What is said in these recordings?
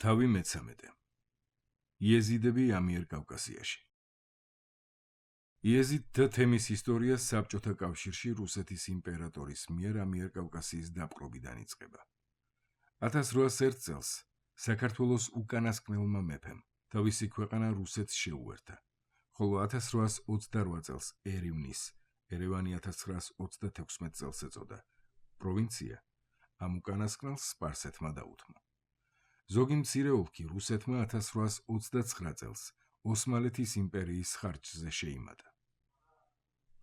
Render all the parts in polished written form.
თავი მე-13. იეზიდები ამიერკავკასიაში. იეზიდთა თემის ისტორია საბჭოთა კავშირში რუსეთის იმპერატორის მიერ ამიერკავკასიის დაპყრობიდან იწყება. 1801 წელს საქართველოს უკანასკნელმა მეფემ თავისი ქვეყანა რუსეთს შეუერთა, ხოლო 1828 წელს ერევნის, ერევანი 1936 წელს ეწოდა, პროვინცია ამ უკანასკნელს სპარსეთმა დაუთმო. ზოგი მცირე ოლქი რუსეთმა 1829 წელს ოსმალეთის იმპერიის ხარჯზე შეიმატა.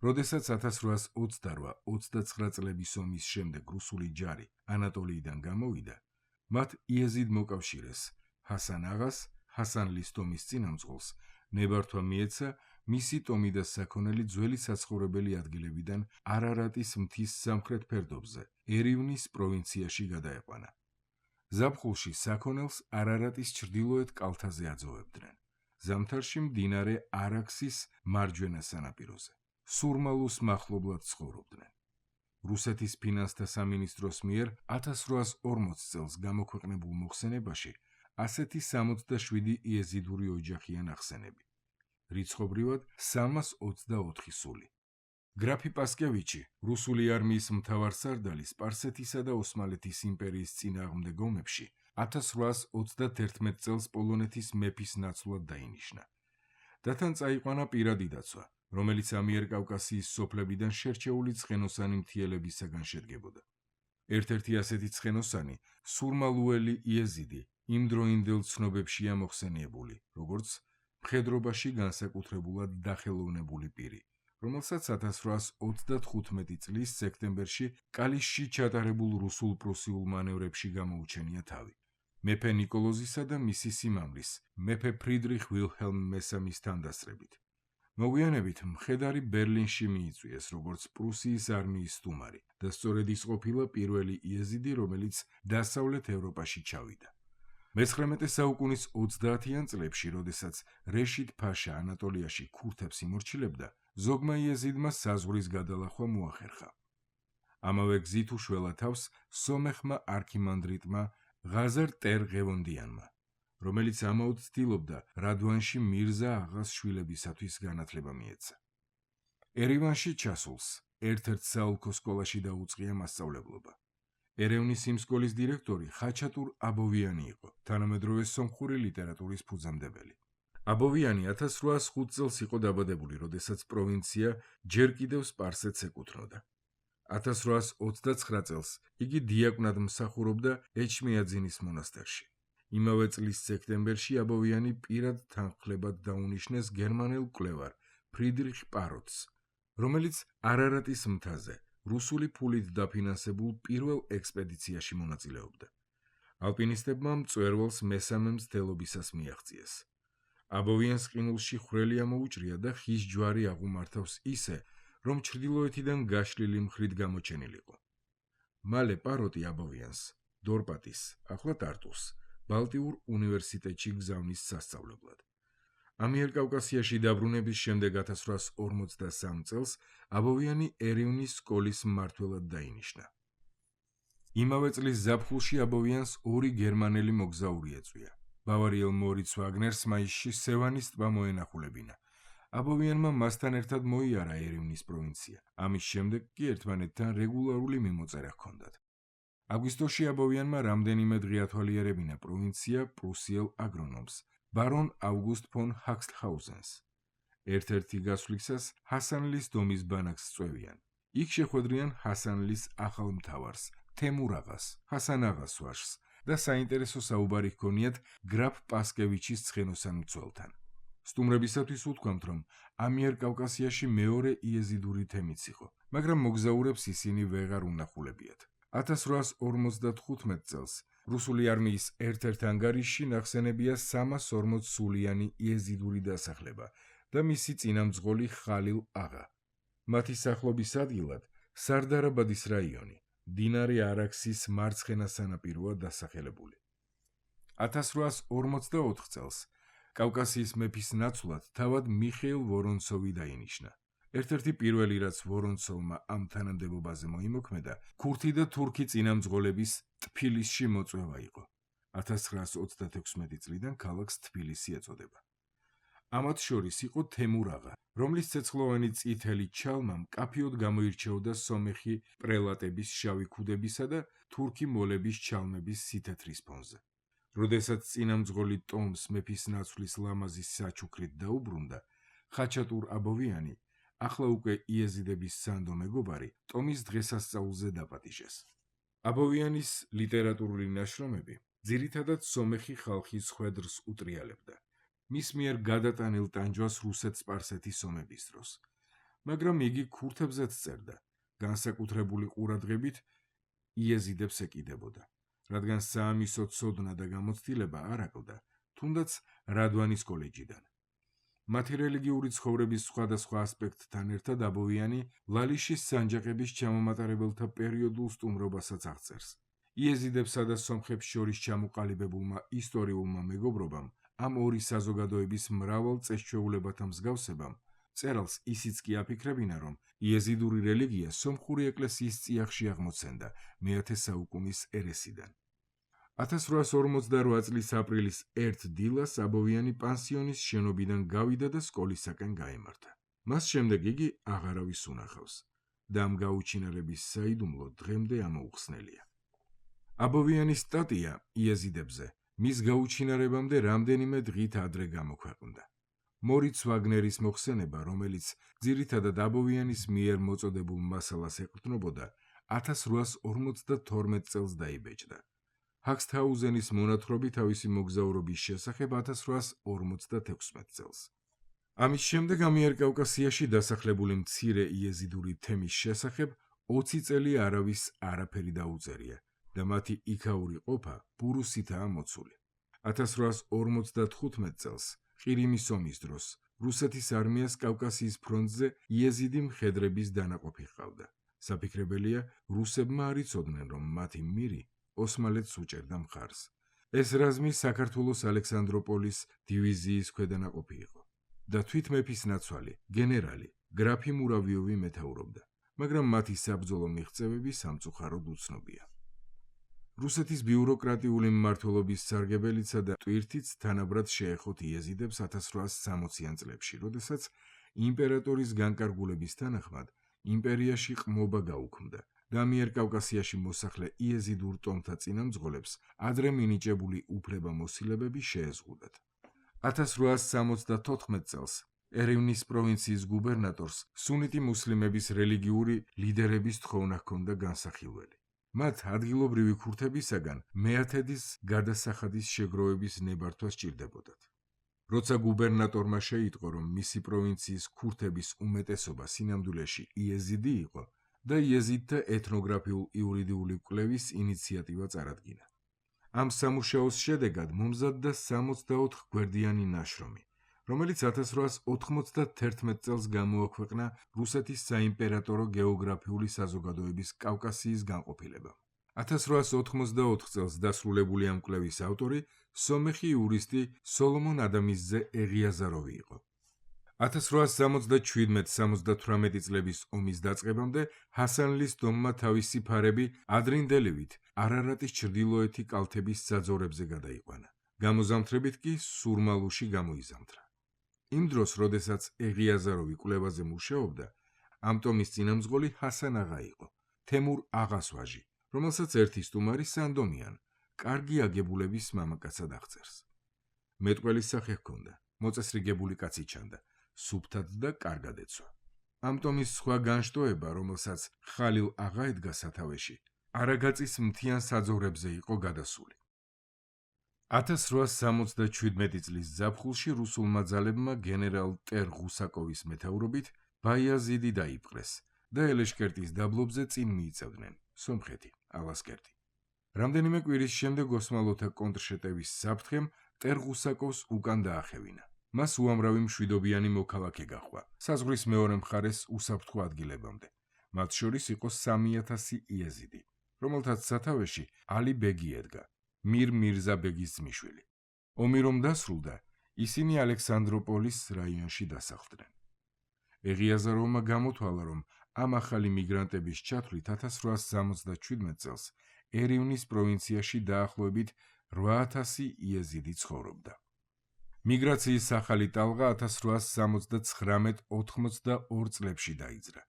როდესაც 1828-29 წლების ომის შემდეგ რუსული ჯარი ანატოლიიდან გამოვიდა, მათ იეზიდ მოკავშირეს ჰასან აღას, ჰასანლის ტომის წინამძღოლს ნებართვა მიეცა მისი ტომი და საქონელი ძველი საცხოვრებელი ადგილებიდან არარატის მთის სამხრეთ ფერდობზე, ერევნის პროვინციაში გადაეყვანა. ზაფხულში საქონელს არარატის ჩრდილოეთ კალთაზე აძოვებდნენ, ზამთარში მდინარე არაქსის მარჯვენა სანაპიროზე. სურმალუს მახლობლად ცხოვრობდნენ. რუსეთის ფინანსთა სამინისტროს მიერ 1840 წელს გამოქვეყნებულ მოხსენებაში ასეთი 67 იეზიდური ოჯახიან ახსენები. რიცხობრივად 324 სული. გრაფი პასკევიჩი, რუსული არმიის მთავარსარდალი სპარსეთისა და ოსმალეთის იმპერიის წინააღმდეგ ომებში 1831 წელს პოლონეთის მეფის ნაცვლად დაინიშნა. დათან წაიყვანა პირადი დაცვა, რომელიც ამიერკავკასიის სოფლებიდან შერჩეული ცხენოსანი მთიელებისაგან შედგებოდა. ერთ-ერთი ასეთი ცხენოსანი, სურმალუელი იეზიდი, იმდროინდელ ცნობებშია მოხსენიებული, როგორც მხედრობაში განსაკუთრებულად დახელოვნებული პირი, რომელსაც 1835 წლის სექტემბერში კალიშში ჩატარებულ რუსულ-პრუსიულ მანევრებში გამოუჩენია თავი. მეფე ნიკოლოზისა და მისი სიმამრის, მეფე ფრიდრიხ ვილჰელმ მესამის თანდასწრებით. მოგვიანებით მხედარი ბერლინში მიიწვიეს როგორც პრუსიის არმიის სტუმარი და სწორედ ის ყოფილა პირველი იეზიდი, რომელიც დასავლეთ ევროპაში ჩავიდა. მე-19 საუკუნის 30-იან წლებში, როდესაც რეშიდ ფაშა ანატოლიაში ქურთებს იმორჩილებდა, ზოგმა იეზიდმა საზღვრის გადალახვა მოახერხა. ამავე გზით უშველა თავს სომეხმა არქიმანდრიტმა ღაზარ ტერ-ღევონდიანმა, რომელიც ამაოდ ცდილობდა რადვანში მირზა აღას შვილებისათვის განათლება მიეცა. ერევანში ჩასულს ერთ-ერთ საოლქო სკოლაში დაუწყია მასწავლებლობა. ერევნის იმ სკოლის დირექტორი ხაჩატურ აბოვიანი იყო, თანამედროვე სომხური ლიტერატურის ფუძემდებელი. აბოვიანი 1805 წელს იყო დაბადებული, როდესაც პროვინცია ჯერ კიდევ სპარსეთს ეკუთვნოდა. 1829 წელს იგი დიაკვნად მსახურობდა ეჩმიაძინის მონასტერში. იმავე წლის სექტემბერში აბოვიანი პირად თანხლებად დაუნიშნეს გერმანელ მკვლევარ ფრიდრიხ პაროტს, რომელიც არარატის მთაზე რუსული ფულით დაფინანსებულ პირველ ექსპედიციაში მონაწილეობდა. ალპინისტებმა მწვერვალს მესამე მცდელობისას მიაღწიეს. აბოვიანს ყინულში ხვრელი ამოუჭრია და ხის ჯვარი აღუმართავს ისე, რომ ჩრდილოეთიდან გაშლილი მხრით გამოჩენილიყო. მალე პაროტი აბოვიანს დორპატის, ახლა ტარტუს, ბალტიურ უნივერსიტეტში გზავნის სასწავლებლად. ამიერკავკასიაში დაბრუნების შემდეგ 1843 წელს აბოვიანი ერევნის სკოლის მმართველად დაინიშნა. იმავე წლის ზაფხულში აბოვიანს ორი გერმანელი მოგზაური ეწვია. ბავარიელ მორიც ვაგნერს მაისში სევანის ტბა მოენახულებინა. აბოვიანმა მასთან ერთად მოიარა ერევნის პროვინცია. ამის შემდეგ კი ერთმანეთთან რეგულარული მიმოწერა ჰქონდათ. აგვისტოში აბოვიანმა რამდენიმე დღე ათვალიერებინა პროვინცია პრუსიელ აგრონომს, ბარონ ავგუსტ ფონ ჰაქსტჰაუზენს. ერთ-ერთი გასვლისას ჰასანლის დომის ბანაკს წვევიან. იქ შეხვედრიან ჰასანლის ახალ მთავარს, თემურ აღას, ჰასან აღას ვაჟს და საინტერესო საუბარი ჰქონიათ გრაფ პასკევიჩის ცხენოსან მცველთან. სტუმრებისათვის უთქვამთ, რომ ამიერკავკასიაში მეორე იეზიდური თემიც იყო, მაგრამ მოგზაურებს ისინი ვეღარ უნახულებიათ. 1855 წელს რუსული არმიის ერთ-ერთ ანგარიშში ნახსენებია 340 სულიანი იეზიდური დასახლება და მისი წინამძღოლი ხალილ აღა. მათი სახლობის ადგილად სარდარაბადის რაიონი, მდინარე არაქსის მარცხენა სანაპიროა დასახელებული. 1844 წელს კავკასიის მეფის ნაცვლად თავად მიხეილ ვორონცოვი დაინიშნა. ერთ-ერთი პირველი, რაც ვორონცოვმა ამ თანამდებობაზე მოიმოქმედა, ქურთი და თურქი წინამძღოლების ტფილისში მოწვევა იყო. 1936 წლიდან ქალაქს თბილისი ეწოდება. ამათ შორის იყო თემურ აღა, რომლის ცეცხლოვანი წითელი ჩალმა მკაფიოდ გამოირჩეოდა სომეხი პრელატების შავი ქუდებისა და თურქი მოლების ჩალმების სითეთრის ფონზე. როდესაც წინამძღოლი ტომს მეფის ნაცვლის ლამაზი საჩუქრით დაუბრუნდა, ხაჩატურ აბოვიანი, ახლა უკვე იეზიდების სანდო მეგობარი, ტომის დღესასწაულზე დაპატიჟეს. აბოვიანის ლიტერატურული ნაშრომები ძირითადად სომეხი ხალხის ხვედრს უტრიალებდა. მის მიერ გადატანილ ტანჯვას რუსეთ-სპარსეთის ომების დროს, მაგრამ იგი ქურთებზეც წერდა, განსაკუთრებული ყურადღებით იეზიდებს ეკიდებოდა, რადგან საამისო ცოდნა და გამოცდილება არ აკლდა, თუნდაც რადვანის კოლეჯიდან. მათი რელიგიური ცხოვრების სხვადასხვა ასპექტთან ერთად აბოვიანი ლალიშის სანჯაყების ჩამომატარებელთა პერიოდულ სტუმრობასაც აღწერს. იეზიდებსა და სომხებს შორის ჩამოყალიბებულმა ისტორიულმა მეგობრობამ ამ ორი საზოგადოების მრავალ წესჩვეულებათა მსგავსებამ, წერალს ისიც კი აფიქრებინა, რომ იეზიდური რელიგია სომხური ეკლესიის წიაღში აღმოცენდა მე-10 საუკუნის ერესიდან. 1848 წლის აპრილის 1 დილას აბოვიანი პანსიონის შენობიდან გავიდა და სკოლისაკენ გაემართა. მას შემდეგ იგი აღარავის უნახავს და ამ გაუჩინარების საიდუმლო დღემდე ამოუხსნელია. აბოვიანის სტატია იეზიდებზე მის გაუჩინარებამდე რამდენიმე დღით ადრე გამოქვეყნდა. მორიც ვაგნერის მოხსენება, რომელიც ძირითადად აბოვიანის მიერ მოწოდებულ მასალას ეყრდნობოდა, 1852 წელს დაიბეჭდა. ჰაქსთაუზენის მონათხრობი თავისი მოგზაურობის შესახებ 1856 წელს. ამის შემდეგ ამიერკავკასიაში დასახლებული მცირე იეზიდური თემის შესახებ 20 წელი არავის არაფერი დაუწერია და მათი იქაური ყოფა ბურუსითაა მოცული. 1855 წელს, ყირიმის ომის დროს, რუსეთის არმიას კავკასიის ფრონტზე იეზიდი მხედრების დანაყოფი ჰყავდა. საფიქრებელია, რუსებმა არ იცოდნენ, რომ მათი მირი ოსმალეთს უჭერდა მხარს. ეს რაზმი საქართველოს ალექსანდროპოლის დივიზიის ქვედანაყოფი იყო და თვით მეფის ნაცვალი, გენერალი გრაფი მურავიოვი მეთაურობდა, მაგრამ მათი საბრძოლო მიღწევები სამწუხაროდ უცნობია. რუსეთის ბიუროკრატიული მმართველობის სარგებელიცა და ტვირთიც თანაბრად შეეხოთ იეზიდებს 1860-იან წლებში, როდესაც იმპერატორის განკარგულების თანახმად იმპერიაში ყმობა გაუქმდა და ამიერკავკასიაში მოსახლე იეზიდურ ტომთა წინამძღოლებს ადრე მინიჭებული უფლება-მოსილებები შეეზღუდათ. 1874 წელს ერევნის პროვინციის გუბერნატორს სუნიტი მუსლიმების რელიგიური ლიდერების თხოვნა ჰქონდა განსახილველი. მათ ადგილობრივი ქურთებისაგან მეათედის გადასახადის შეგროვების ნებართვა სჭირდებოდათ. როცა გუბერნატორმა შეიტყო, რომ მისი პროვინციის ქურთების უმეტესობა სინამდვილეში იეზიდი იყო და იეზიდთა ეთნოგრაფიულ-იურიდიული კვლევის ინიციატივა წარადგინა. ამ სამუშაოს შედეგად მომზადდა 64 გვერდიანი ნაშრომი, რომელიც 1891 წელს გამოაქვეყნა რუსეთის საიმპერატორო გეოგრაფიული საზოგადოების კავკასიის განყოფილებამ. 1884 წელს დასრულებული ამ კვლევის ავტორი სომეხი იურისტი სოლომონ ადამისძე ეღიაზაროვი იყო. 1877-78 წლების ომის დაწყებამდე ჰასანლის დომმა თავისი ფარები ადრინდელივით არარატის ჩრდილოეთი კალთების საძოვრებზე გადაიყვანა. გამოზამთრებით კი სურმალუში გამოიზამთრა. იმ დროს, როდესაც ეღიაზაროვი კვლევაზე მუშაობდა, ამ ტომის წინამძღოლი ჰასან აღა იყო, თემურ აღას ვაჟი, რომელსაც ერთი სტუმარი სანდომიან, კარგი აგებულების მამაკაცად აღწერს. მეტყველის სახე ჰქონდა, მოწესრიგებული კაცი ჩანდა, სუფთად და კარგად ეცვა. ამ ტომის სხვა განშტოება, რომელსაც ხალილ აღა ედგა სათავეში, არაგაწის მთიან საძოვრებზე იყო გადასული. 1877 წლის ზაფხულში რუსულმა ძალებმა გენერალ ტერ ღუსაკოვის მეთაურობით ბაიაზიდი დაიპყრეს და ელეშკერტის დაბლობზე წინ მიიწევდნენ სომხეთი, ალასკერტი. რამდენიმე კვირის შემდეგ ოსმალოთა კონტრშეტევის საფრთხემ ტერ ღუსაკოვს უკან დაახევინა. მას უამრავი მშვიდობიანი მოქალაქე გაჰყვა საზღვრის მეორე მხარეს უსაფრთხო ადგილებამდე. მათ შორის იყო 3000 იეზიდი, რომელთაც სათავეში ალი ბეგი ედგა, მირ მირზა ბეგის ძმიშვილი. ომი რომ დასრულდა, ისინი ალექსანდროპოლის რაიონში დასახლდნენ. ეღიაზაროვმა გამოთვალა, რომ ამ ახალი მიგრანტების ჩათვლით 1877 წელს ერევნის პროვინციაში დაახლოებით 8000 იეზიდი ცხოვრობდა. მიგრაციის ახალი ტალღა 1879-82 წლებში დაიძრა,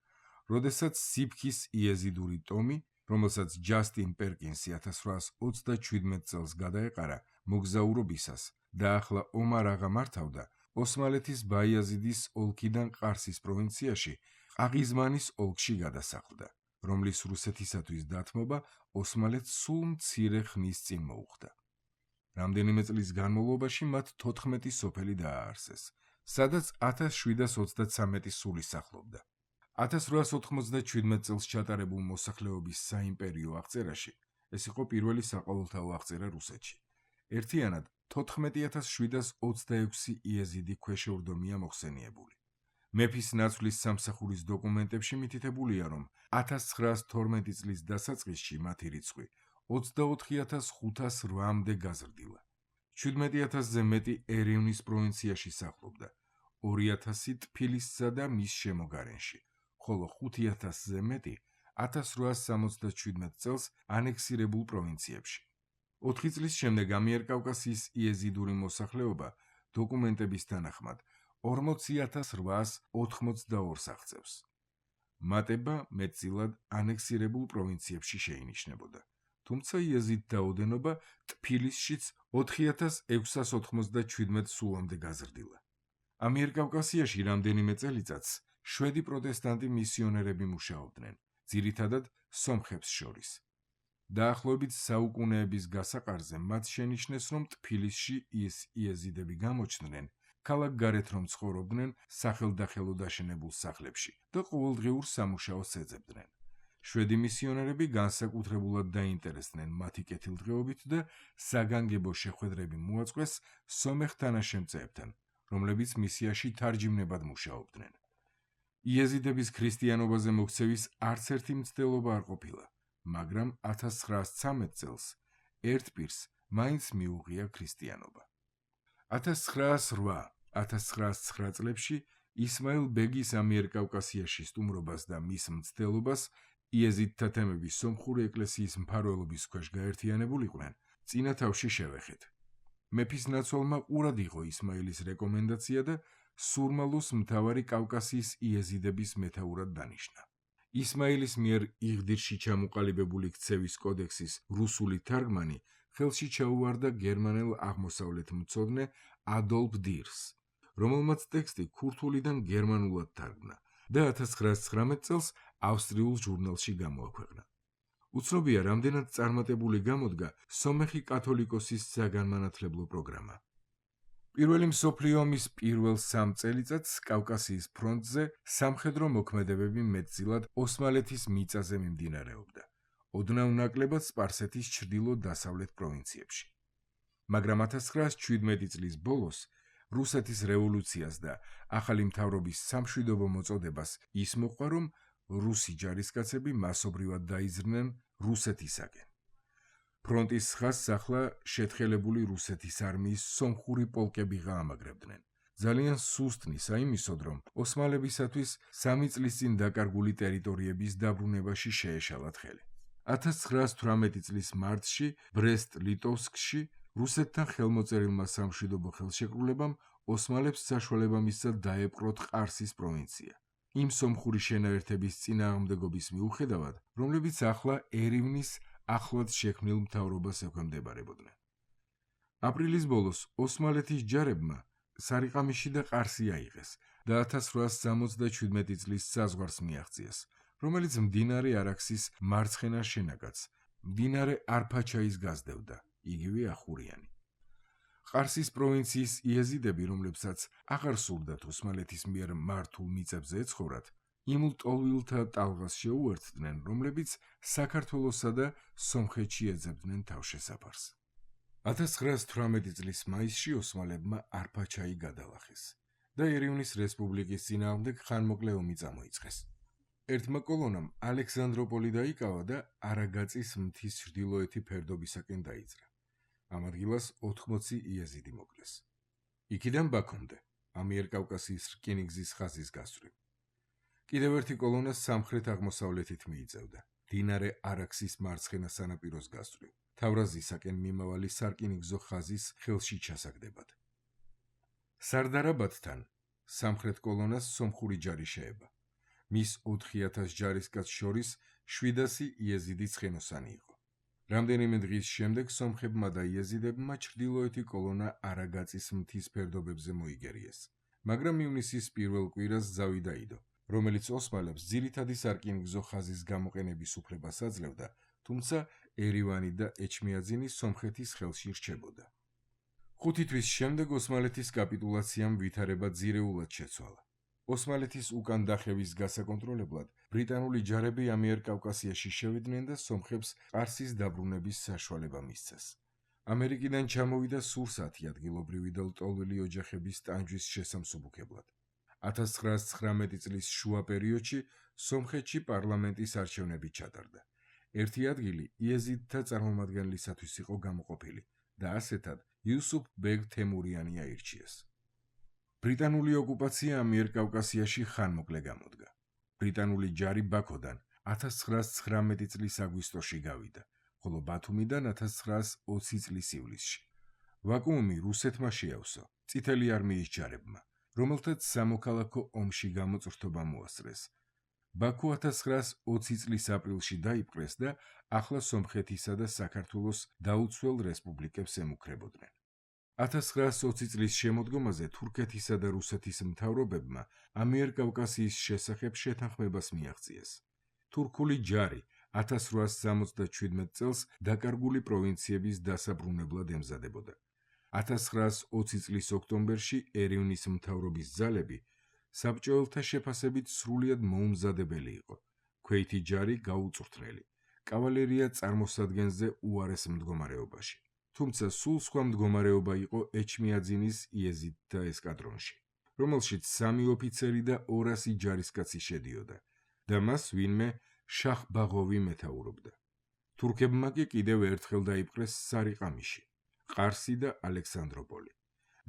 როდესაც სიფქის იეზიდური ტომი, რომელსაც ჯასტინ პერკინსი 1837 წელს გადაეყარა მოგზაურობისას და ახლა ომარ აღა მართავდა, ოსმალეთის ბაიაზიდის ოლქიდან ყარსის პროვინციაში ყაღიზმანის ოლქში გადასახლდა, რომლის რუსეთისათვის დათმობა ოსმალეთს სულ მცირე ხნის წინ მოუხდა. რამდენიმე წლის განმავლობაში მათ 14 სოფელი დააარსეს, სადაც 1733 სული სახლობდა. 1897 წელს ჩატარებულ მოსახლეობის საიმპერიო აღწერაში ეს იყო პირველი საყოველთაო აღწერა რუსეთში. ერთიანად 14726 იეზიდი ქვეშევრდომია მოხსენიებული. მეფის ნაცვლის სამსახურის დოკუმენტებში მითითებულია, რომ 1912 წლის დასაწყისში მათი რიცხვი 24508-მდე გაზრდილა. 17000-ზე მეტი ერევნის პროვინციაში სახლობდა, 2000 ტფილისსა და მის შემოგარენში, ხოლო 5000-ზე მეტი 1877 წელს ანექსირებულ პროვინციებში. 4 წლის შემდეგ ამიერკავკასიის იეზიდური მოსახლეობა დოკუმენტების თანახმად 40882 აღწევს. მატება მეტწილად ანექსირებულ პროვინციებში შეინიშნებოდა. თუმცა იეზიდთა ოდენობა ტფილისშიც 4697 სულამდე გაზრდილა. ამიერკავკასიაში რამდენიმე წელიწადს შვედი პროტესტანტი მისიონერები მუშაობდნენ, ძირითადად სომხებს შორის. დაახლოებით საუკუნეების გასაყარზე მათ შენიშნეს, რომ ტფილისში ის იეზიდები გამოჩნდნენ, ქალაქ გარეთ რომ ცხოვრობდნენ სახელდახელოდ აშენებულ სახლებში და ყოველდღიურ სამუშაოს ეძებდნენ. შვედი მისიონერები განსაკუთრებულად დაინტერესდნენ მათი კეთილდღეობით და საგანგებო შეხვედრები მოაწყვეს სომეხ თანაშემწეებთან, რომლებიც მისიაში თარჯიმნებად მუშაობდნენ. იეზიდების ქრისტიანობაზე მოქცევის არც ერთი მცდელობა არ ყოფილა, მაგრამ 1913 წელს ერთ პირს მაინც მიუღია ქრისტიანობა. 1908-1909 წლებში ისმაილ ბეგის ამიერკავკასიაში სტუმრობას და მის მცდელობას იეზიდთა თემები სომხური ეკლესიის მფარველობის ქვეშ გაერთიანებულიყვნენ, წინა თავში შევეხეთ. მეფის ნაცვალმა ყურად იყო ისმაილის რეკომენდაცია და სურმალუს მთავარი კავკასიის იეზიდების მეთაურად დანიშნა. ისმაილის მიერ იღდირში ჩამოყალიბებული ქცევის კოდექსის რუსული თარგმანი ხელში ჩაუვარდა გერმანელ აღმოსავლეთმცოდნე ადოლფ დირს, რომელმაც ტექსტი ქურთულიდან გერმანულად თარგმნა და 1919 წელს ავსტრიულ ჟურნალში გამოაქვეყნა. უცნობია, რამდენად წარმატებული გამოდგა სომეხი კათოლიკოსის საგანმანათლებლო პროგრამა. პირველი მსოფლიო ომის პირველ 3 წელიწადს კავკასიის ფრონტზე სამხედრო მოქმედებები მეტწილად ოსმალეთის მიწაზე მიმდინარეობდა, ოდნავ ნაკლებად სპარსეთის ჩრდილო-დასავლეთ პროვინციებში. მაგრამ 1917 წლის ბოლოს რუსეთის რევოლუციას და ახალი მთავრობის სამშვიდობო მოწოდებას ის მოყვა, რომ რუსი ჯარისკაცები მასობრივად დაიზრნენ რუსეთისაკენ. ფრონტის ხაზს ახლა შეთხელებული რუსეთის არმიის სომხური პოლკები გაამაგრებდნენ. ძალიან სუსტნი საიმისოდ, რომ ოსმალებისათვის 3 წლის წინ დაკარგული ტერიტორიების დაბრუნებაში შეეშალათ ხელი. 1918 წლის მარტში ბრესტ-ლიტოვსკში რუსეთთან ხელმოწერილმა სამშვიდობო ხელშეკრულებამ ოსმალებს საშუალება მისცა დაეპყროთ ყარსის პროვინცია. იმ სომხური შენაერთების წინააღმდეგობის მიუხედავად, რომლებიც ახლა ერევნის ახლად შექმნილ მთავრობას ექვემდებარებოდნენ. აპრილის ბოლოს ოსმალეთის ჯარებმა სარიყამიში და ყარსი აიღეს და 1867 წლის საზღვარს მიაღწიეს, რომელიც მდინარე არაქსის მარცხენა შენაკადს, მდინარე არფაჩაის გასდევდა, იგივე ახურიანი. ყარსის პროვინციის იეზიდები, რომლებსაც აღარ სურდათ ოსმალეთის მიერ მართულ მიწებზე ეცხოვრათ, იმ ლტოლვილთა ტალღას შეუერთდნენ, რომლებიც საქართველოსა და სომხეთში ეძებდნენ თავშესაფარს. 1918 წლის მაისში ოსმალებმა არფაჩაი გადალახეს და ერევნის რესპუბლიკის წინააღმდეგ ხანმოკლე ომი წამოიწყეს. ერთმა კოლონამ ალექსანდროპოლი დაიკავა და არაგაწის მთის ჩრდილოეთი ფერდობისაკენ დაიძრა. ამ ადგილას 80 იეზიდი მოკლეს. იქიდან ბაქომდე, ამიერკავკასიის რკინიგზის ხაზის გასწვრივ. კიდევ ერთი კოლონა სამხრეთ-აღმოსავლეთით მიიწევდა, მდინარე არაქსის მარცხენა სანაპიროს გასწვრივ, თავრაზისაკენ მიმავალი სარკინიგზო ხაზის ხელში ჩასაგდებად. სარდარაბადთან სამხრეთ კოლონას სომხური ჯარი შეება. მის 4000 ჯარისკაცს შორის 700 იეზიდი ცხენოსანი იყო. რამდენიმე დღის შემდეგ სომხებმა და იეზიდებმა ჩრდილოეთი კოლონა არაგაწის მთის ფერდობებზე მოიგერიეს. მაგრამ ივნისის პირველ კვირას ზავი დაიდო, რომელიც ოსმალებს ძირითადი სარკინიგზო ხაზის გამოყენების უფლებას აძლევდა, თუმცა ერივანი და ეჩმიაძინი სომხეთის ხელში რჩებოდა. 5 თვის შემდეგ ოსმალეთის კაპიტულაციამ ვითარება ძირეულად შეცვალა. ოსმალეთის უკან დახევის გასაკონტროლებლად ბრიტანული ჯარები ამიერკავკასიაში შევიდნენ და სომხებს ყარსის დაბრუნების საშუალება მისცეს. ამერიკიდან ჩამოვიდა სურსათი ადგილობრივი და ლტოლვილი ოჯახების ტანჯვის შესამსუბუქებლად. 1919 წლის შუა პერიოდში სომხეთში პარლამენტის არჩევნები ჩატარდა. ერთი ადგილი იეზიდთა წარმომადგენლისათვის იყო გამოყოფილი და ასეთად იუსუფ ბეგ თემურიანი აირჩიეს. ბრიტანული ოკუპაცია ამიერკავკასიაში ხანმოკლე გამოდგა. ბრიტანული ჯარი ბაქოდან 1919 წლის აგვისტოში გავიდა, ხოლო ბათუმიდან 1920 წლის ივლისში. ვაკუუმი რუსეთმა შეავსო, წითელი არმიის ჯარებმა, რომელთაც სამოქალაქო ომში გამოწვრთობა მოასწრეს. ბაქო 1920 წლის აპრილში დაიპყრეს და ახლა სომხეთისა და საქართველოს დაუცველ რესპუბლიკებს ემუქრებოდნენ. 1920 წლის შემოდგომაზე თურქეთისა და რუსეთის მთავრობებმა ამიერკავკასიის შესახებ შეთანხმებას მიაღწიეს. თურქული ჯარი 1877 წელს დაკარგული პროვინციების დასაბრუნებლად ემზადებოდა. 1920 წლის ოქტომბერში ერევნის მთავრობის ძალები საბჭოელთა შეფასებით სრულიად მოუმზადებელი იყო. ქვეითი ჯარი გაუწვრთნელი, კავალერია წარმოსადგენზე უარეს მდგომარეობაში. თუმცა სულ სხვა მდგომარეობა იყო ეჩმიაძინის იეზიდთა ესკადრონში, რომელშიც 3 ოფიცერი და 200 ჯარისკაცი შედიოდა და მას ვინმე შაჰ ბაღოვი მეთაურობდა. თურქებმა კი კიდევ ერთხელ დაიპყრეს სარიყამიში, ყარსი და ალექსანდროპოლი.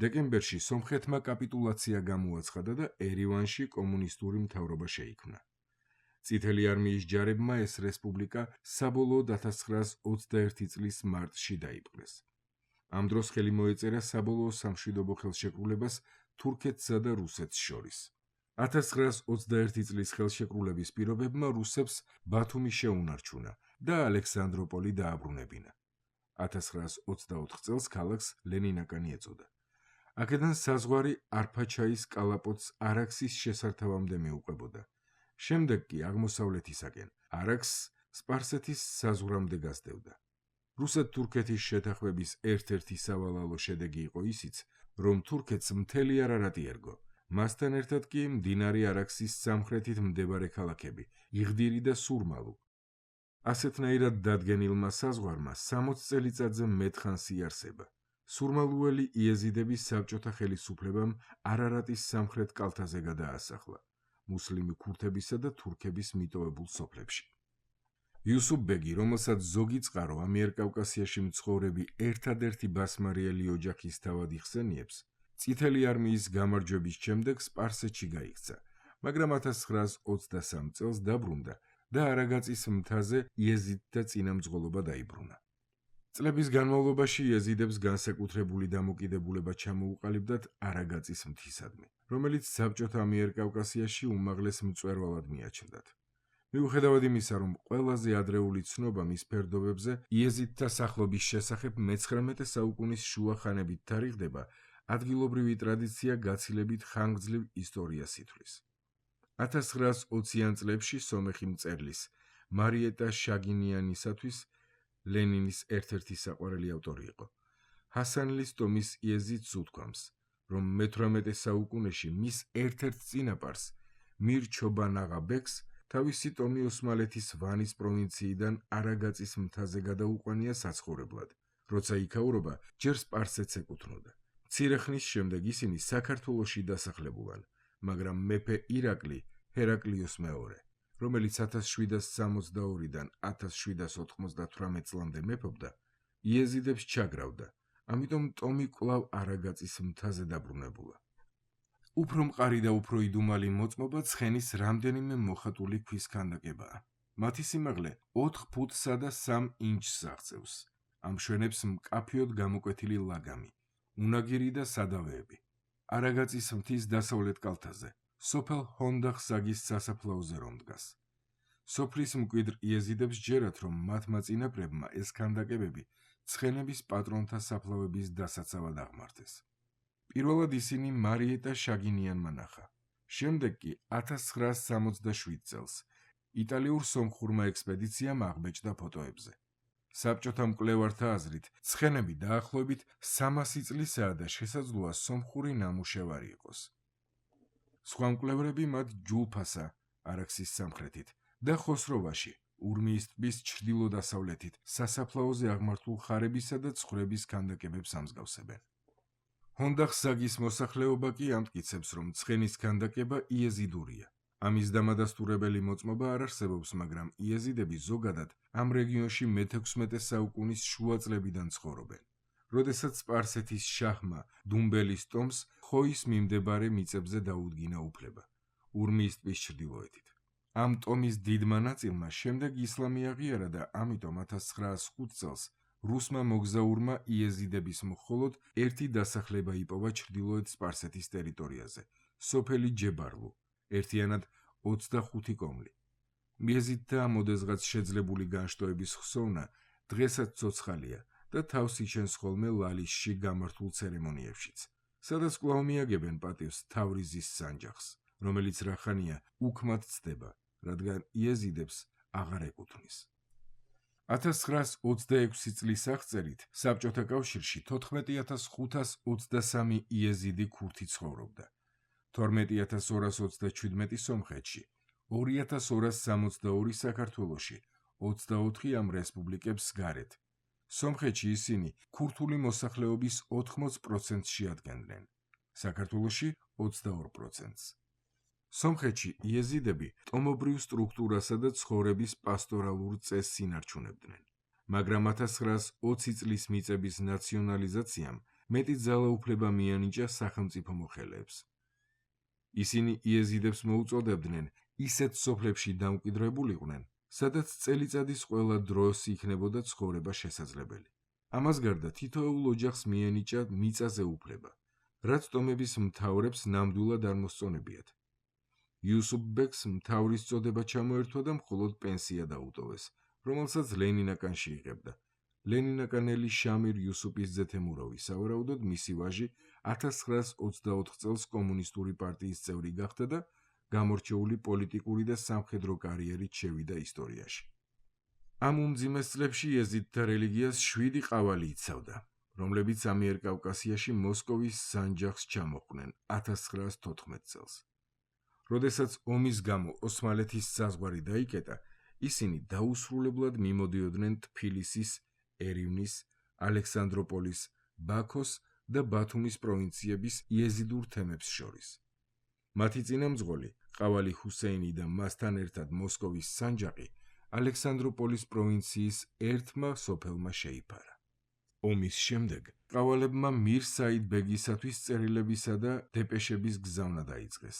დეკემბერში სომხეთმა კაპიტულაცია გამოაცხადა და ერევანში კომუნისტური მთავრობა შეიქმნა. წითელი არმიის ჯარებმა ეს რესპუბლიკა საბოლოოდ 1921 წლის მარტში დაიპყრეს. ამ დროს ხელი მოეწერა საბოლოო სამშვიდობო ხელშეკრულებას თურქეთსა და რუსეთს შორის. 1921 წლის ხელშეკრულების პირობებმა რუსებს ბათუმი შეუნარჩუნა და ალექსანდროპოლი დააბრუნებინა. 1924 წელს ქალაქს ლენინაკანი ეწოდა. აქედან საზღვარი არფაჩაის კალაპოტს არაქსის შესართავამდე მეუყვებოდა. შემდეგ კი აღმოსავლეთისაკენ არაქსს სპარსეთის საზღვრამდე გასდევდა. რუსეთ-თურქეთის შეთანხმების ერთ-ერთი სავალალო შედეგი იყო ისიც, რომ თურქეთს მთელი არარატი ერგო. მასთან ერთად კი მდინარე არაქსის სამხრეთით მდებარე ქალაქები იღდირი და სურმალუ. ასეთნაირად დადგენილმა საზღვარმა 60 წელიწადზე მეტხანს იარსება. სურმალუელი იეზიდები საბჭოთა ხელისუფლებამ არარატის სამხრეთ კალთაზე გადაასახლა, მუსლიმი ქურთებისა და თურქების მიტოვებულ სოფლებში. იუსუფ ბეგი, რომელსაც ზოგი წყარო ამიერკავკასიაში მცხოვრები ერთადერთი ბასმარიელი ოჯახის თავად იხსენიებს, წითელი არმიის გამარჯვების შემდეგ სპარსეთში გაიქცა, მაგრამ 1923 წელს დაბრუნდა და არაგაწის მთაზე იეზიდთა წინამძღოლობა დაიბრუნა. წლების განმავლობაში იეზიდებს განსაკუთრებული დამოკიდებულება ჩამოუყალიბდათ არაგაწის მთისადმი, რომელიც საბჭოთა ამიერკავკასიაში უმაღლეს მწვერვალად მიაჩნდათ. მიუხედავად იმისა, რომ ყველაზე ადრეული ცნობა მის ფერდობებზე იეზიდთა სახლობის შესახებ მე-19 საუკუნის შუა ხანებით თარიღდება, ადგილობრივი ტრადიცია გაცილებით ხანგრძლივ ისტორიას ითვლის. 1920-იან წლებში სომეხი მწერლის მარიეტა შაგინიანისათვის ლენინის ერთ-ერთი საყვარელი ავტორი იყო. ჰასანლის ტომის იეზიდს უთქვამს, რომ მე-18 საუკუნეში მის ერთ-ერთ წინაპარს მირ ჩობან აღა ბეგს თავისი ტომი ოსმალეთის ვანის პროვინციიდან არაგაწის მთაზე გადაუყვანია საცხოვრებლად, როცა იქაურობა ჯერ სპარსეთს ეკუთვნოდა. მცირე ხნის შემდეგ ისინი საქართველოში დასახლებულან, მაგრამ მეფე ირაკლი ჰერაკლიოს მეორე, რომელიც 1762-დან 1798 წლამდე მეფობდა, იეზიდებს ჩაგრავდა, ამიტომ ტომი კვლავ არაგაწის მთაზე დაბრუნებულა. უფრო მყარი და უფრო იდუმალი მოწმობა ცხენის რამდენიმე მოხატული ქვის ქანდაკებაა. მათი სიმაღლე 4 ფუტსა და 3 ინჩს აღწევს. ამშვენებს მკაფიოდ გამოკვეთილი ლაგამი, უნაგირი და სადავეები. არაგაწის მთის დასავლეთ კალთაზე, სოფელ ჰონდახსაგის სასაფლაოზე რომ დგას. სოფლის მკვიდრ იეზიდებს ჯერათ, რომ მათმა წინაპრებმა ეს ქანდაკებები ცხენების პატრონთა საფლავების დასაცავად აღმართეს. პირველად ისინი მარიეტა შაგინიანმა ნახა. შემდეგ კი 1967 წელს იტალიურ სომხურმა ექსპედიციამ აღბეჭდა ფოტოებზე. საბჭოთა მკვლევართა აზრით, ცხენები დაახლოებით 300 წლისაა და შესაძლოა სომხური ნამუშევარი იყოს. სხვა მკვლევრები მათ ჯულფასა, არაქსის სამხრეთით და ხოსროვაში, ურმიის ტბის ჩრდილო-დასავლეთით, სასაფლაოზე აღმართულ ხარებისა და ცხვრების ქანდაკებებს ამსგავსებენ. ჰონდახსაგის მოსახლეობა კი ამტკიცებს, რომ ცხენის ქანდაკება იეზიდურია. ამის დამადასტურებელი მოწმობა არ არსებობს, მაგრამ იეზიდები ზოგადად ამ რეგიონში მე-16 საუკუნის შუა წლებიდან ცხოვრობენ. როდესაც სპარსეთის შაჰმა დუმბელის ტომს ხოის მიმდებარე მიწებზე დაუდგინა უფლება, ურმიის ტბის ჩრდილოეთით. ამ ტომის დიდმა ნაწილმა შემდეგ ისლამი აღიარა და ამიტომ 1905 წელს რუსმა მოგზაურმა იეზიდების მხოლოდ ერთი დასახლება იპოვა ჩრდილოეთ სპარსეთის ტერიტორიაზე, სოფელი ჯებარლუ, ერთიანად 25 კომლი. იეზიდთა მოდესღაც შეძლებული განშტოების ხსოვნა დღესაც ცოცხალია და თავს იჩენს ხოლმე ლალისში გამართულ ცერემონიებშიც, სადაც კვლავ მიაგებენ პატივს თავრიზის სანჯაყს, რომელიც რახანია უქმად ცდება, რადგან იეზიდებს აღარ ეკუთვნის. 1926 წლის აღწერით საბჭოთა კავშირში 14523 იეზიდი ქურთი ცხოვრობდა, 12227 სომხეთში, 2262 საქართველოში, 24 ამ რესპუბლიკებს გარეთ. სომხეთში ისინი ქურთული მოსახლეობის 80%-ს შეადგენდნენ, საქართველოში 22%-ს. სომხეთში იეზიდები ტომობრივ სტრუქტურასა და ცხოვრების პასტორალურ წესს ინარჩუნებდნენ, მაგრამ 1920 წლის მიწების ნაციონალიზაციამ მეტი ძალაუფლება მიანიჭა სახელმწიფო მოხელეებს. ისინი იეზიდებს მოუწოდებდნენ ისეთ სოფლებში დამკვიდრებულიყვნენ, სადაც წელიწადის ყველა დროს იქნებოდა ცხოვრება შესაძლებელი. ამას გარდა თითოეულ ოჯახს მიენიჭა მიწაზე უფლება, რაც ტომების მთავრებს ნამდვილად არ მოსწონებიათ. იუსუფბეგს მთავრის წოდება ჩამოერთვა და მხოლოდ პენსია დაუტოვეს, რომელსაც ლენინაკანში იღებდა. ლენინაკანელი შამირ იუსუპის ძე თემუროვი, სავარაუდოდ მისი ვაჟი 1924 წელს კომუნისტური პარტიის წევრი გახდა და გამორჩეული პოლიტიკური და სამხედრო კარიერით შევიდა ისტორიაში. ამ უმძიმეს წლებში იეზიდთა რელიგიას 7 ყავალი იცავდა, რომლებიც ამიერკავკასიაში მოსკოვის სანჯაყს ჩამოჰყვნენ 1914 წელს. როდესაც ომის გამო ოსმალეთის საზღვარი დაიკეტა, ისინი დაუსრულებლად მიმოდიოდნენ ტფილისის, ერევნის, ალექსანდროპოლის, ბაქოს და ბათუმის პროვინციების იეზიდურ თემებს შორის. მათი წინამძღოლი, ყავალი ჰუსეინი და მასთან ერთად მოსკოვის სანჯაყი, ალექსანდროპოლის პროვინციის ერთმა სოფელმა შეიფარა. ომის შემდეგ ყავალებმა მիր საიდ ბეგისათვის წერილებისა და დეპეშების გზავნა დაიწყეს,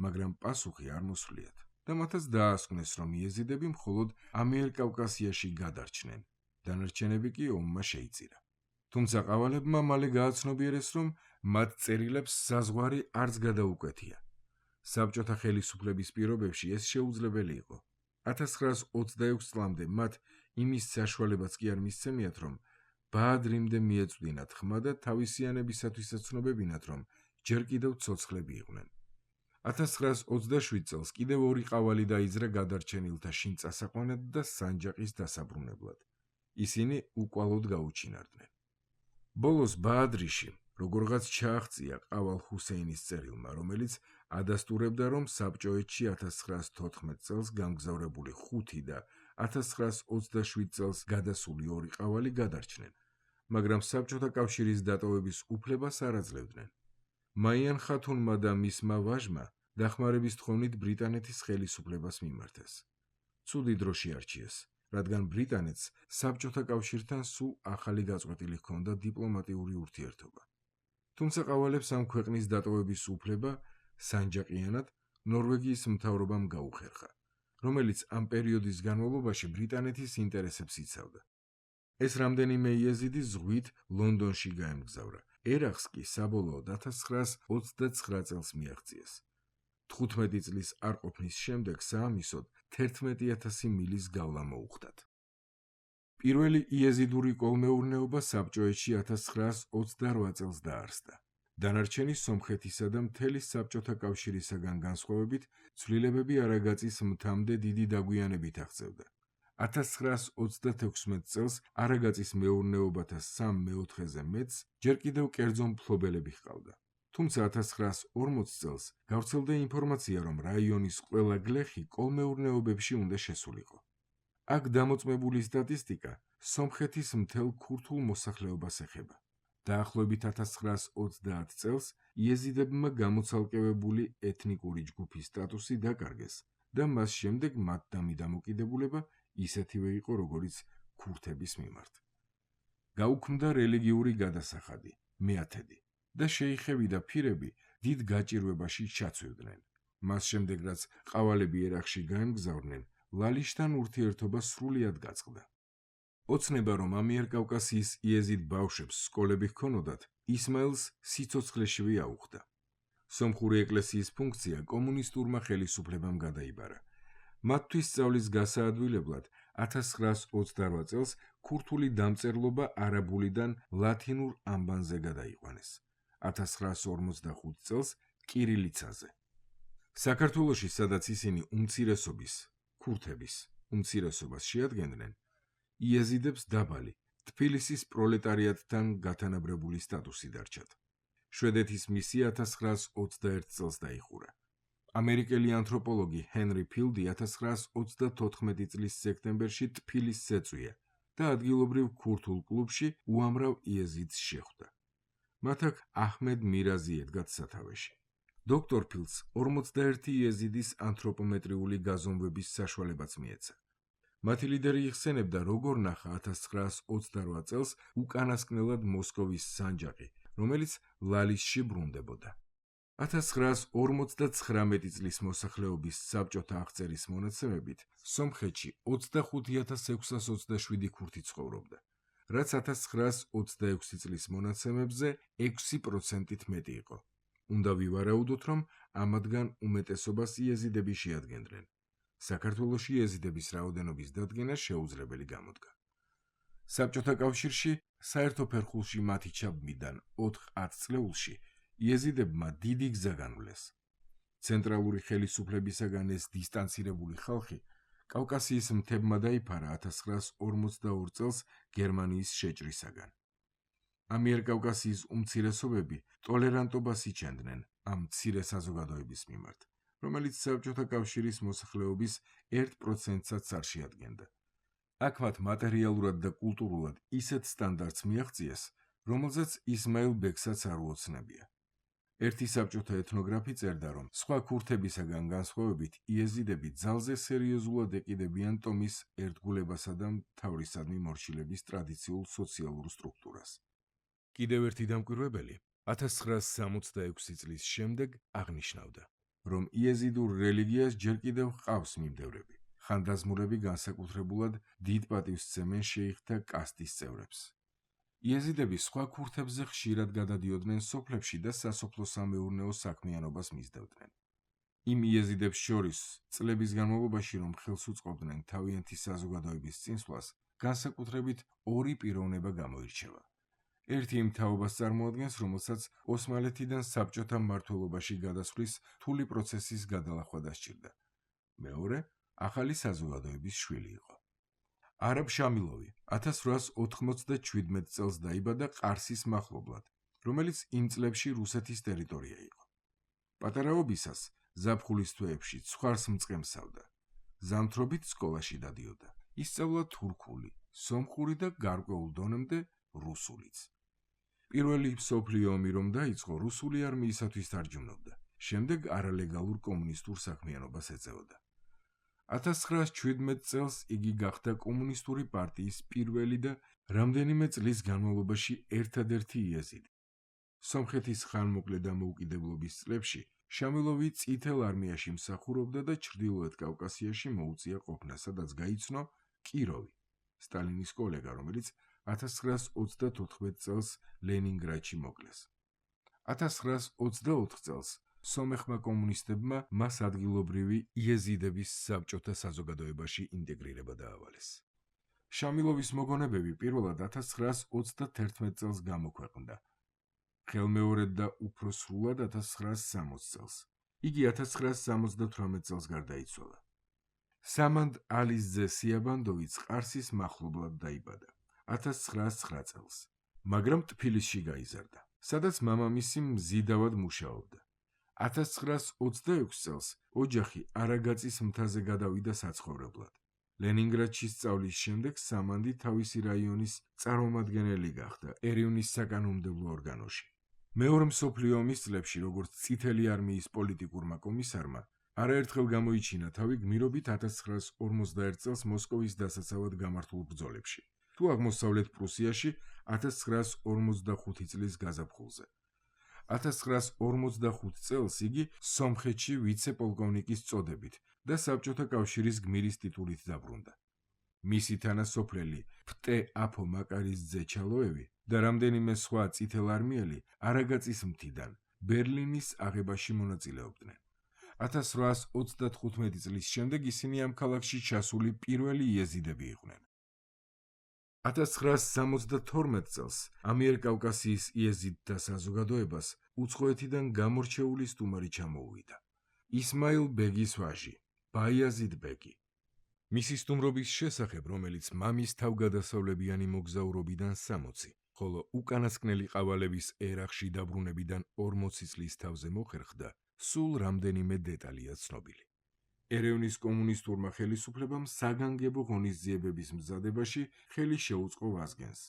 მაგრამ პასუხი არ მოსვლიათ და მათაც დაასკვნეს, რომ იეზიდები მხოლოდ ამიერკავკასიაში გადარჩნენ, დანარჩენები კი ომმა შეიწირა. თუმცა ყავალებმა მალე გააცნობიერეს, რომ მათ წერილებს საზღვარი არც გადაუკვეთია. საბჭოთა ხელისუფლების პირობებში ეს შეუძლებელი იყო. 1926 წლამდე მათ იმის საშუალებაც კი არ მისცემიათ, რომ ბაადრიმდე მიეწვდინათ ხმა და თავისიანებისათვის ეცნობებინათ, რომ ჯერ კიდევ ცოცხლები იყვნენ. 1927 წელს კიდევ 2 ყავალი დაიძრა გადარჩენილთა შინ წასაყვანად და სანჯაყის დასაბრუნებლად. ისინი უკვალოდ გაუჩინარდნენ. ბოლოს ბაადრიში როგორღაც ჩააღწია ყავალ ჰუსეინის წერილმა, რომელიც ადასტურებდა, რომ საბჭოეთში 1914 წელს გამგზავრებული 5 და 1927 წელს გადასული 2 ყავალი გადარჩნენ, მაგრამ საბჭოთა კავშირის დატოვების უფლებას არ აძლევდნენ. მაიან ხათუნმა და მისმა ვაჟმა დახმარების თხოვნით ბრიტანეთის ხელისუფლებას მიმართეს. ცუდი დრო შეარჩიეს, რადგან ბრიტანეთს საბჭოთა კავშირთან სულ ახალი გაწყვეტილი ჰქონდა დიპლომატიური ურთიერთობა. თუმცა ყავალებს ამ ქვეყნის დატოვების უფლება სანჯაყიანად ნორვეგიის მთავრობამ გაუხერხა, რომელიც ამ პერიოდის განმავლობაში ბრიტანეთის ინტერესებს იცავდა. ეს რამდენიმე იეზიდი ზღვით ლონდონში გაემგზავრა. ერახს კი საბოლოოდ 1929 წელს მიაღწიეს. 15 წლის არყოფნის შემდეგ საამისოდ 11,000 მილის გავლა მოუხდათ. პირველი იეზიდური კოლმეურნეობა საბჭოეთში 1928 წელს დაარსდა. დანარჩენი სომხეთისა და მთელი საბჭოთა კავშირისაგან განსხვავებით, ცვლილებები არაგაწის მთამდე დიდი დაგვიანებით აღწევდა. 1936 წელს არაგაწის მეურნეობათა 3/4-ზე მეტს ჯერ კიდევ კერძო მფლობელები ჰყავდა. თუმცა 1940 წელს გავრცელდა ინფორმაცია, რომ რაიონის ყველა გლეხი კოლმეურნეობებში უნდა შესულიყო. აქ დამოწმებული სტატისტიკა სომხეთის მთელ ქურთულ მოსახლეობას ეხება. დაახლოებით 1930 წელს იეზიდებმა გამოცალკევებული ეთნიკური ჯგუფის სტატუსი დაკარგეს და მას შემდეგ მათ დამოკიდებულება ისეთივე იყო, როგორც ქურთების მიმართ. გაუქმდა რელიგიური გადასახადი, მეათედი და შეიხები და ფირები დიდ გაჭირვებაში ჩაცვივდნენ. მას შემდეგ, რაც ყავალები ერახში გაემგზავრნენ, ლალიშთან ურთიერთობა სრულიად გაწყდა. ოცნება, რომ ამიერკავკასიის იეზიდ ბავშვებს სკოლები ჰქონოდათ, ისმაილს სიცოცხლეშივე აუხდა. სომხური ეკლესიის ფუნქცია კომუნისტურმა ხელისუფლებამ გადაიბარა. მათთვის სწავლის გასაადვილებლად 1928 წელს ქურთული დამწერლობა არაბულიდან ლათინურ ანბანზე გადაიყვანეს. 1945 წელს კირილიცაზე. საქართველოში, სადაც ისინი უმცირესობის, ქურთების უმცირესობას შეადგენდნენ, იეზიდებს დაბალი, თბილისის პროლეტარიატთან გათანაბრებული სტატუსი დარჩათ. შვედეთის მისია 1921 წელს დაიხურა. ამერიკელი ანთროპოლოგი ჰენრი ფილდი 1934 წლის სექტემბერში თბილისს ეწვია და ადგილობრივ ქურთულ კლუბში უამრავ იეზიდს შეხვდა. მათ აქ აჰმედ მირაზი ედგათ სათავეში. დოქტორ ფილდს 41 იეზიდის ანთროპომეტრიული გაზომვების საშუალებაც მიეცა. მათი ლიდერი იხსენებდა, როგორ ნახა 1928 წელს უკანასკნელად მოსკოვის სანჯაყი, რომელიც ლალისში ბრუნდებოდა. 1959 წლის მოსახლეობის საბჭოთა აღწერის მონაცემებით, სომხეთში 25,627 ქურთი ცხოვრობდა, რაც 1926 წლის მონაცემებზე 6%-ით მეტი იყო. უნდა ვივარაუდოთ, რომ ამათგან უმეტესობას იეზიდები შეადგენდნენ. საქართველოში იეზიდების რაოდენობის დადგენა შეუძლებელი გამოდგა. საბჭოთა კავშირში საერთო ფერხულში მათი ჩაბმიდან 4-10 წლეულში იეზიდებმა დიდი გზა განვლეს. ცენტრალური ხელისუფლებისაგან ეს დისტანცირებული ხალხი კავკასიის მთებმა დაიფარა 1942 წელს გერმანიის შეჭრისაგან. ამიერკავკასიის უმცირესობები ტოლერანტობას იჩენდნენ ამ მცირე საზოგადოების მიმართ, რომელიც საბჭოთა კავშირის მოსახლეობის 1%-საც არ შეადგენდა. აქ მათ მატერიალურად და კულტურულად ისეთ სტანდარტს მიაღწიეს, რომელზეც ისმაილ ბეგსაც არ უოცნებია. ერთი საბჭოთა ეთნოგრაფი წერდა, რომ სხვა ქურთებისაგან განსხვავებით იეზიდები ძალზე სერიოზულად ეყიდებიან ტომის ერთგულებასა და მთავრისადმი მორჩილების ტრადიციულ სოციალურ სტრუქტურას. კიდევ ერთი დამკვირვებელი 1966 წლის შემდეგ აღნიშნავდა, რომ იეზიდურ რელიგიას ჯერ კიდევ ჰყავს მიმდევრები. ხანდაზმულები განსაკუთრებულად დიდ პატივს სცემენ შეიხთა კასტის წევრებს. იეზიდები სხვა ქურთებზე ხშირად გადადიოდნენ სოფლებში და სასოფლო-სამეურნეო საქმიანობას მისდევდნენ. იმ იეზიდებს შორის წლების განმავლობაში, რომ ხელს უწყობდნენ თავიანთი საზოგადოების წინსვლას, განსაკუთრებით ორი პიროვნება გამოირჩევა. ერთი იმ თაობას წარმოადგენს, რომელსაც ოსმალეთიდან საბჭოთა მმართველობაში გადასვლის რთული პროცესის გადალახვა დასჭირდა. მეორე ახალი საზოგადოების შვილი იყო. არაბ შამილოვი 1897 წელს დაიბადა ყარსის მახლობლად, რომელიც იმ წლებში რუსეთის ტერიტორია იყო. პატარაობისას ზაფხულის თვეებში ცხარს მწყემსავდა. ზამთრობით სკოლაში დადიოდა. ისწავლა თურქული, სომხური და გარკვეულ დონემდე რუსულიც. პირველი მსოფლიო ომი რომ დაიწყო, რუსული არმიისათვის თარჯმნობდა. შემდეგ არალეგალურ კომუნისტურ საქმიანობას ეწეოდა. 1917 წელს იგი გახდა კომუნისტური პარტიის პირველი და რამდენიმე წლის განმავლობაში ერთადერთი იეზიდი. სომხეთის ხანმოკლე დამოუკიდებლობის წლებში შამილოვი წითელ არმიაში მსახურობდა და ჩრდილოეთ კავკასიაში მოუწია ყოფნა, სადაც გაიცნო კიროვი, სტალინის კოლეგა, რომელიც 1934 წელს ლენინგრადში მოკლეს. 1924 წელს სომეხმა კომუნისტებმა მას ადგილობრივი იეზიდების საბჭოთა საზოგადოებაში ინტეგრირება დაავალეს. შამილოვის მოგონებები პირველად 1931 წელს გამოქვეყნდა, ხელმეორედ და უფრო სრულად 1960 წელს. იგი 1978 წელს გარდაიცვალა. სამანდ ალის ძე სიაბანდოვიც ყარსის მახლობლად დაიბადა 1909 წელს, მაგრამ ტფილისში გაიზარდა, სადაც მამამისი მზიდავად მუშაობდა. 1926 წელს ოჯახი არაგაწის მთაზე გადავიდა საცხოვრებლად. ლენინგრადში სწავლის შემდეგ სამანდი თავისი რაიონის წარმომადგენელი გახდა ერევნის საკანონმდებლო ორგანოში. მეორე მსოფლიო ომის წლებში, როგორც წითელი არმიის პოლიტიკურმა კომისარმა, არაერთხელ გამოიჩინა თავი გმირობით 1941 წელს მოსკოვის დასაცავად გამართულ ბრძოლებში, თუ აღმოსავლეთ პრუსიაში 1945 წლის გაზაფხულზე. 1945 წელს იგი სომხეთში ვიცე-პოლკოვნიკის წოდებით და საბჭოთა კავშირის გმირის ტიტულით დაბრუნდა. მისი თანასოფლელი ფტე აფო მაკარის ძე ჩალოევი და რამდენიმე სხვა წითელარმიელი არაგაწის მთიდან ბერლინის აღებაში მონაწილეობდნენ. 1835 წლის შემდეგ ისინი ამ ქალაქში ჩასული პირველი იეზიდები იყვნენ. 1972 წელს ამიერკავკასიის იეზიდთა საზოგადოებას უცხოეთიდან გამორჩეული სტუმარი ჩამოუვიდა. ისმაილ ბეგის ვაჟი, ბაიაზიდ ბეგი. მისი სტუმრობის შესახებ, რომელიც მამის თავგადასავლებიანი მოგზაურობიდან 60, ხოლო უკანასკნელი ყავალების ერახში დაბრუნებიდან 40 წლის თავზე მოხერხდა, სულ რამდენიმე დეტალია ცნობილი. ერევნის კომუნისტურმა ხელისუფლებამ საგანგებო ღონისძიებების მზადებაში ხელი შეუწყო ვაზგენს,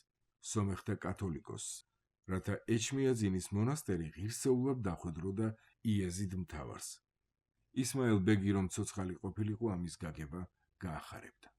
სომეხთა კათოლიკოსს, რათა ეჩმიაძინის მონასტერი ღირსეულად დახვედროდა იეზიდ მთავარს. ისმაილ ბეგი რომ ცოცხალი ყოფილიყო, ამის გაგება გაახარებდა.